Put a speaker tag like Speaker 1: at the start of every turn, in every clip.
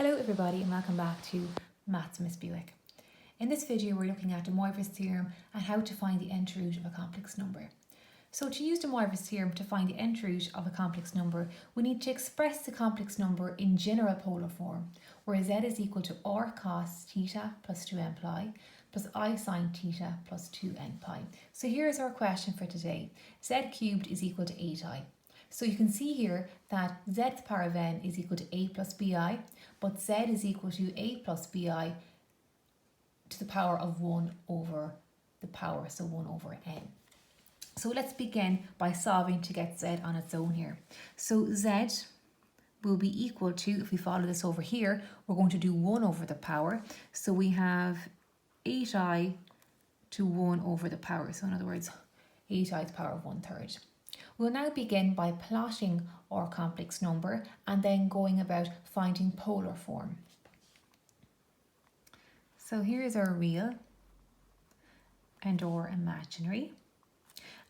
Speaker 1: Hello everybody and welcome back to Maths Miss Buick. In this video we're looking at De Moivre's theorem and how to find the nth root of a complex number. So to use De Moivre's theorem to find the nth root of a complex number, we need to express the complex number in general polar form, where z is equal to r cos theta plus 2n pi plus I sine theta plus 2n pi. So here's our question for today. Z cubed is equal to 8i. So you can see here that z to the power of n is equal to a plus bi, but z is equal to a plus bi to the power of 1 over the power, so 1 over n. So let's begin by solving to get z on its own here. So z will be equal to, if we follow this over here, we're going to do 1 over the power. So we have 8i to 1 over the power. So in other words, 8i to the power of 1/3. We'll now begin by plotting our complex number and then going about finding polar form. So here's our real and our imaginary.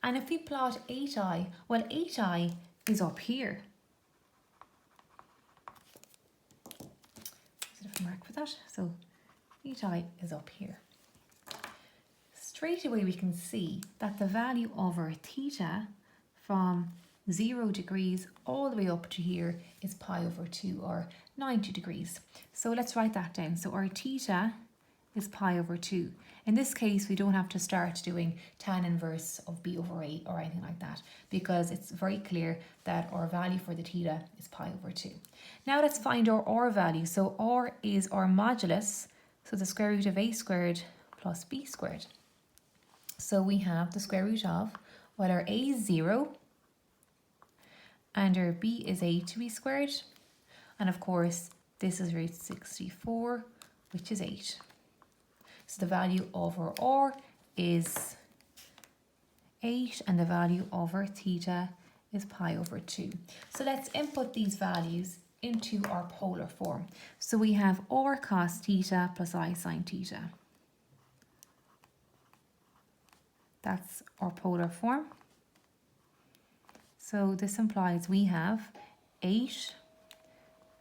Speaker 1: And if we plot 8i, well 8i is up here. There's a different mark for that. So 8i is up here. Straight away we can see that the value of our theta from 0 degrees all the way up to here is pi over 2 or 90 degrees. So let's write that down. So our theta is pi over 2. In this case, we don't have to start doing tan inverse of b over 8 or anything like that, because it's very clear that our value for the theta is pi over 2. Now let's find our r value. So r is our modulus, so the square root of a squared plus b squared. So we have the square root of, well, our a is 0, and our b is a to b squared, and of course this is root 64, which is 8. So the value of our r is 8 and the value of our theta is pi over 2. So let's input these values into our polar form. So we have r cos theta plus I sine theta. That's our polar form. So this implies we have 8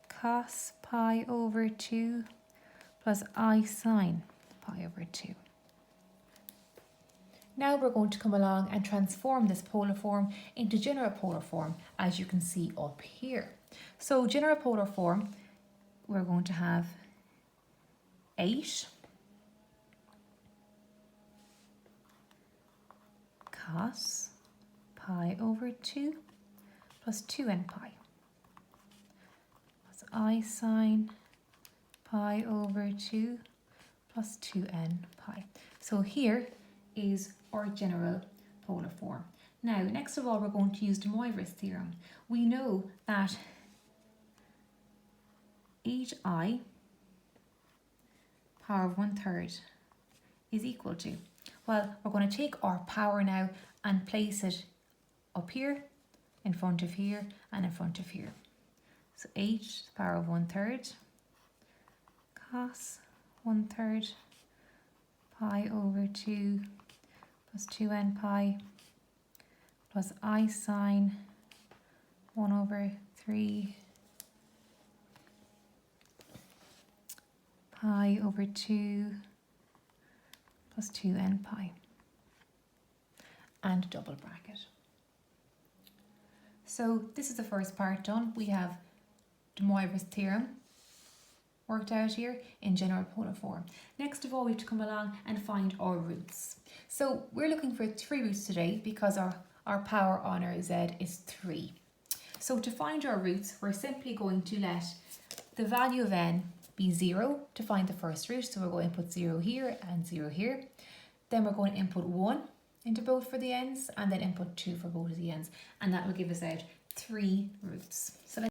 Speaker 1: cos pi over 2 plus I sine pi over 2. Now we're going to come along and transform this polar form into general polar form, as you can see up here. So general polar form, we're going to have 8 cos pi over 2 plus 2n pi plus I sine pi over 2 plus 2n pi. So here is our general polar form. Now, next of all, we're going to use De Moivre's theorem. We know that 8i power of 1/3 is equal to, well, we're going to take our power now and place it up here, in front of here, and in front of here. So 8 to the power of 1/3 cos 1/3 pi over 2 plus 2n pi plus I sine 1 over 3 pi over 2 plus 2n pi, and double bracket. So this is the first part done. We have De Moivre's theorem worked out here in general polar form. Next of all, we have to come along and find our roots. So we're looking for 3 roots today because our power on our z is 3. So to find our roots, we're simply going to let the value of n be 0 to find the first root. So we're going to put 0 here and 0 here. Then we're going to input 1 into both for the ends, and then input 2 for both of the ends, and that will give us out 3 roots. So let's